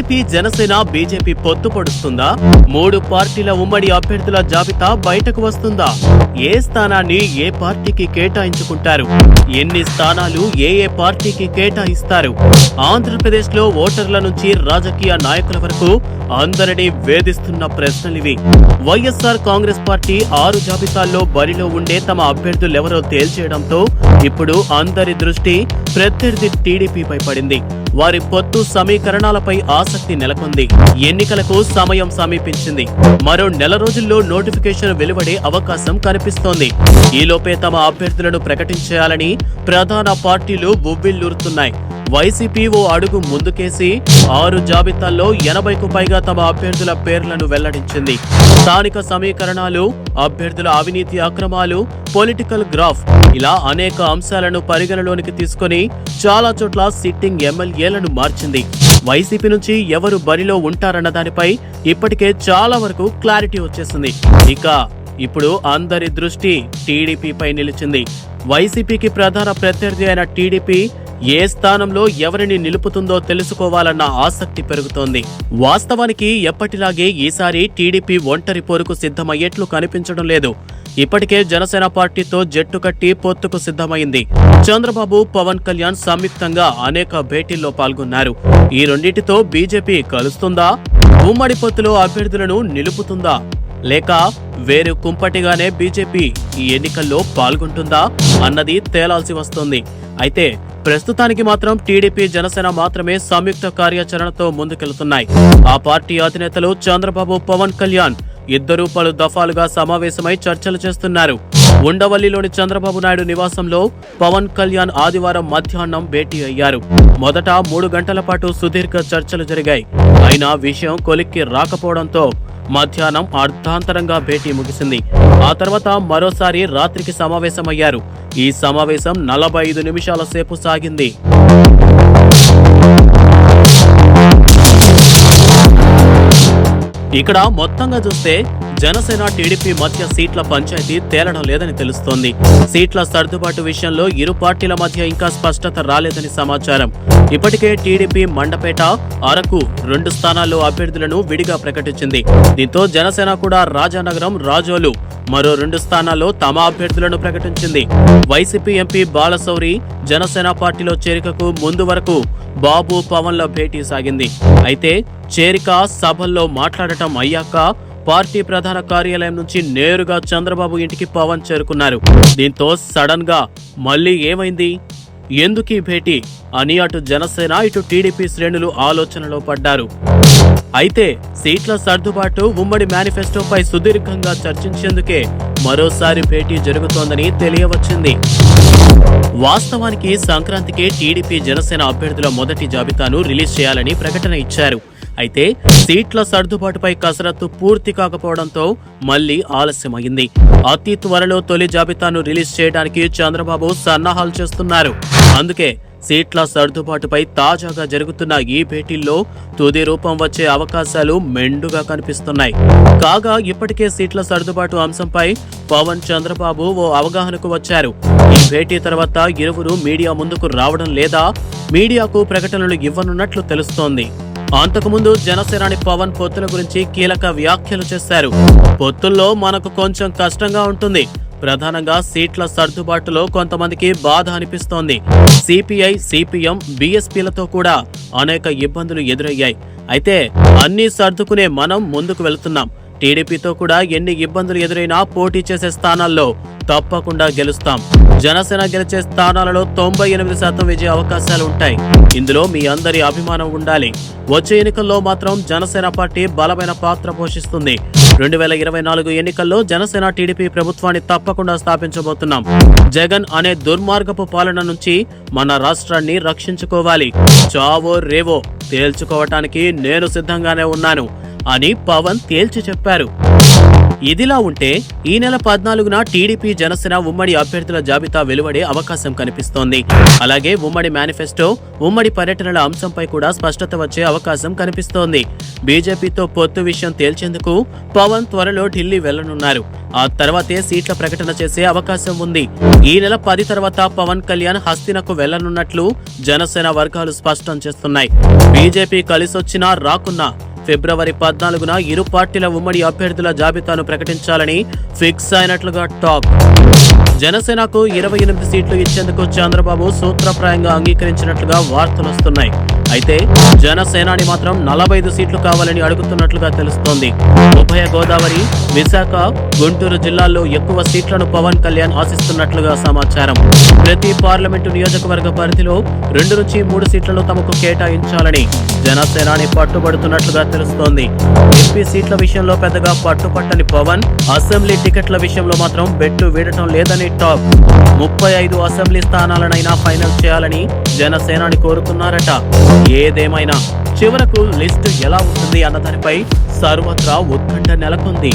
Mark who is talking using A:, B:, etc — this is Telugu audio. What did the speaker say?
A: వైసీపీ, జనసేన, బీజేపీ పొత్తు పొడుస్తుందా? 3 పార్టీల ఉమ్మడి అభ్యర్థుల జాబితా బయటకు వస్తుందా? ఏ స్థానాన్ని ఏ పార్టీకి కేటాయించుకుంటారు? ఎన్ని స్థానాలు ఏ పార్టీకి కేటాయిస్తారు? ఆంధ్రప్రదేశ్ లో ఓటర్ల నుంచి రాజకీయ నాయకుల వరకు అందరినీ వేధిస్తున్న ప్రశ్నలివి. వైఎస్ఆర్ కాంగ్రెస్ పార్టీ 6 జాబితాల్లో బరిలో ఉండే తమ అభ్యర్థులెవరో తేల్చేయడంతో ఇప్పుడు అందరి దృష్టి ప్రత్యర్థి టీడీపీపై పడింది. వారి పొత్తు సమీకరణాలపై ఆసక్తి నెలకొంది. ఎన్నికలకు సమయం సమీపించింది. మరో నెల రోజుల్లో నోటిఫికేషన్ వెలువడే అవకాశం కనిపిస్తోంది. ఈలోపే తమ అభ్యర్థులను ప్రకటించేయాలని ప్రధాన పార్టీలు ఉవ్విళ్లూరుతున్నాయి. వైసీపీ ఓ అడుగు ముందుకేసి 6 జాబితాల్లో 80కు పైగా తమ అభ్యర్థుల పేర్లను వెల్లడించింది. స్థానిక సమీకరణాలు, అభ్యర్థుల అవినీతి అక్రమాలు, పొలిటికల్ గ్రాఫ్ ఇలా అనేక అంశాలను పరిగణలోనికి తీసుకుని చాలా చోట్ల సిట్టింగ్ ఎమ్మెల్యేలను మార్చింది. వైసీపీ నుంచి ఎవరు బరిలో ఉంటారన్న దానిపై ఇప్పటికే చాలా వరకు క్లారిటీ వచ్చేసింది. ఇప్పుడు అందరి దృష్టి టీడీపీపై నిలిచింది. వైసీపీకి ప్రధాన ప్రత్యర్థి అయిన టీడీపీ ఏ స్థానంలో ఎవరిని నిలుపుతుందో తెలుసుకోవాలన్న ఆసక్తి పెరుగుతోంది. వాస్తవానికి ఎప్పటిలాగే ఈసారి టీడీపీ ఒంటరి పోరుకు సిద్ధమయ్యేట్లు కనిపించడం లేదు. ఇప్పటికే జనసేన పార్టీతో జట్టు కట్టి పొత్తుకు సిద్ధమైంది. చంద్రబాబు, పవన్ కళ్యాణ్ సంయుక్తంగా అనేక భేటీల్లో పాల్గొన్నారు. ఈ రెండింటితో బీజేపీ కలుస్తుందా? ఉమ్మడి పొత్తులో అభ్యర్థులను నిలుపుతుందా? లేక వేరు కుంపటిగానే బీజేపీ ఈ ఎన్నికల్లో పాల్గొంటుందా అన్నది తేలాల్సి వస్తోంది. అయితే ప్రస్తుతానికి మాత్రం టీడీపీ, జనసేన మాత్రమే సంయుక్త కార్యాచరణతో ముందుకెళ్తున్నాయి. ఆ పార్టీ అధినేతలు చంద్రబాబు, పవన్ కళ్యాణ్ ఇద్దరూ పలు దఫాలుగా సమావేశమై చర్చలు చేస్తున్నారు. ఉండవల్లిలోని చంద్రబాబు నాయుడు నివాసంలో పవన్ కళ్యాణ్ ఆదివారం మధ్యాహ్నం భేటీ అయ్యారు. మొదట 3 గంటల పాటు సుదీర్ఘ చర్చలు జరిగాయి. అయినా విషయం కొలిక్కి రాకపోవడంతో మధ్యాహ్నం అర్ధాంతరంగా భేటీ ముగిసింది. ఆ తర్వాత మరోసారి రాత్రికి సమావేశమయ్యారు. ఈ సమావేశం 45 నిమిషాల సేపు సాగింది. ఇక్కడ మొత్తంగా చూస్తే జనసేన, టీడీపీ మధ్య సీట్ల పంచాయతీ తేలడం లేదని తెలుస్తోంది. సీట్ల సర్దుబాటు విషయంలో ఇరు పార్టీల మధ్య ఇంకా స్పష్టత రాలేదని సమాచారం. ఇప్పటికే టీడీపీ మండపేట, అరకు 2 స్థానాల్లో అభ్యర్థులను విడిగా ప్రకటించింది. దీంతో జనసేన కూడా రాజానగరం, రాజోలు మరో 2 స్థానాల్లో తమ అభ్యర్థులను ప్రకటించింది. వైసీపీ ఎంపీ బాలశౌరి జనసేన పార్టీలో చేరికకు ముందు వరకు బాబు, పవన్ల భేటీ సాగింది. అయితే చేరిక సభల్లో మాట్లాడటం అయ్యాక పార్టీ ప్రధాన కార్యాలయం నుంచి నేరుగా చంద్రబాబు ఇంటికి పవన్ చేరుకున్నారు. దీంతో సడన్ గా మళ్లీ ఏమైంది, ఎందుకీ భేటీ అని అటు జనసేన, ఇటు టీడీపీ శ్రేణులు ఆలోచనలో పడ్డారు. అయితే సీట్ల సర్దుబాటు, ఉమ్మడి మేనిఫెస్టోపై సుదీర్ఘంగా చర్చించేందుకే మరోసారి భేటీ జరుగుతోందని తెలియవచ్చింది. వాస్తవానికి సంక్రాంతికి టీడీపీ, జనసేన అభ్యర్థుల మొదటి జాబితాను రిలీజ్ చేయాలని ప్రకటన ఇచ్చారు. అయితే సీట్ల సర్దుబాటుపై కసరత్తు పూర్తి కాకపోవడంతో మళ్లీ ఆలస్యమైంది. అతి త్వరలో తొలి జాబితాను రిలీజ్ చేయడానికి చంద్రబాబు సన్నాహాలు చేస్తున్నారు. అందుకే సీట్ల సర్దుబాటుపై తాజాగా జరుగుతున్న ఈ భేటీల్లో తుది రూపం వచ్చే అవకాశాలు మెండుగా కనిపిస్తున్నాయి. కాగా ఇప్పటికే సీట్ల సర్దుబాటు అంశంపై పవన్, చంద్రబాబు ఓ అవగాహనకు వచ్చారు. ఈ భేటీ తర్వాత ఇరువురు మీడియా ముందుకు రావడం లేదా మీడియాకు ప్రకటనలు ఇవ్వనున్నట్లు తెలుస్తోంది. అంతకుముందు జనసేనాని పవన్ పొత్తుల గురించి కీలక వ్యాఖ్యలు చేశారు. పొత్తుల్లో మనకు కొంచెం కష్టంగా ఉంటుంది. ప్రధానంగా సీట్ల సర్దుబాటులో కొంతమందికి బాధ అనిపిస్తోంది. సిపిఐ, సిపిఎం, బీఎస్పీలతో కూడా అనేక ఇబ్బందులు ఎదురయ్యాయి. అయితే అన్నీ సర్దుకునే మనం ముందుకు వెళుతున్నాం. టీడీపీతో కూడా ఎన్ని ఇబ్బందులు ఎదురైనా పోటీ చేసే స్థానాల్లో తప్పకుండా గెలుస్తాం. జనసేన గెలిచే స్థానాలలో 98% విజయ అవకాశాలు ఉంటాయి. ఇందులో మీ అందరి అభిమానం ఉండాలి. వచ్చే ఎన్నికల్లో మాత్రం జనసేన పార్టీ బలమైన పాత్ర పోషిస్తుంది. 2024 ఎన్నికల్లో జనసేన, టీడీపీ ప్రభుత్వాన్ని తప్పకుండా స్థాపించబోతున్నాం. జగన్ అనే దుర్మార్గపు పాలన నుంచి మన రాష్ట్రాన్ని రక్షించుకోవాలి. చావో రేవో తేల్చుకోవటానికి నేను సిద్ధంగానే ఉన్నాను అని పవన్ తేల్చి చెప్పారు. ఇదిలా ఉంటే ఈ నెల 14న టీడీపీ జనసేన ఉమ్మడి అభ్యర్థుల జాబితా వెలువడే అవకాశం కనిపిస్తోంది. అలాగే ఉమ్మడి మేనిఫెస్టో, ఉమ్మడి పర్యటనల అంశంపై కూడా స్పష్టత వచ్చే అవకాశం కనిపిస్తోంది. బీజేపీతో పొత్తు విషయం తేల్చేందుకు పవన్ త్వరలో ఢిల్లీ వెళ్లనున్నారు. ఆ తర్వాతే సీట్ల ప్రకటన చేసే అవకాశం ఉంది. ఈ నెల 10 తర్వాత పవన్ కళ్యాణ్ హస్తినకు వెళ్లనున్నట్లు జనసేన వర్గాలు స్పష్టం చేస్తున్నాయి. బీజేపీ కలిసొచ్చినా రాకున్నా ఫిబ్రవరి 14న ఇరు పార్టీల ఉమ్మడి అభ్యర్థుల జాబితాను ప్రకటించాలని ఫిక్స్ అయినట్లుగా టాక్. జనసేనకు 28 సీట్లు ఇచ్చేందుకు చంద్రబాబు సూత్రప్రాయంగా అంగీకరించినట్లుగా వార్తలొస్తున్నాయి. అయితే జనసేనాని మాత్రం 45 సీట్లు కావాలని అడుగుతున్నట్లుగా తెలుస్తోంది. ఉభయ గోదావరి, విశాఖ, గుంటూరు జిల్లాల్లో ఎక్కువ సీట్లను పవన్ కళ్యాణ్ ఆశిస్తున్నట్లుగా సమాచారం. ప్రతి పార్లమెంటు నియోజకవర్గ పరిధిలో 2 నుంచి 3 సీట్లను తమకు కేటాయించాలని జనసేనాని పట్టుబడుతున్నట్లుగా తెలుస్తోంది. ఎంపీ సీట్ల విషయంలో పెద్దగా పట్టుపట్టని పవన్ అసెంబ్లీ టికెట్ల విషయంలో మాత్రం బెట్టు వీడటం లేదని టాక్. 35 అసెంబ్లీ స్థానాలనైనా ఫైనల్ చేయాలని జనసేనాని కోరుతున్నారట. ఏదేమైనా చివరకు లిస్టు ఎలా ఉంటుంది అన్న దానిపై సర్వత్రా ఉత్కంఠ నెలకొంది.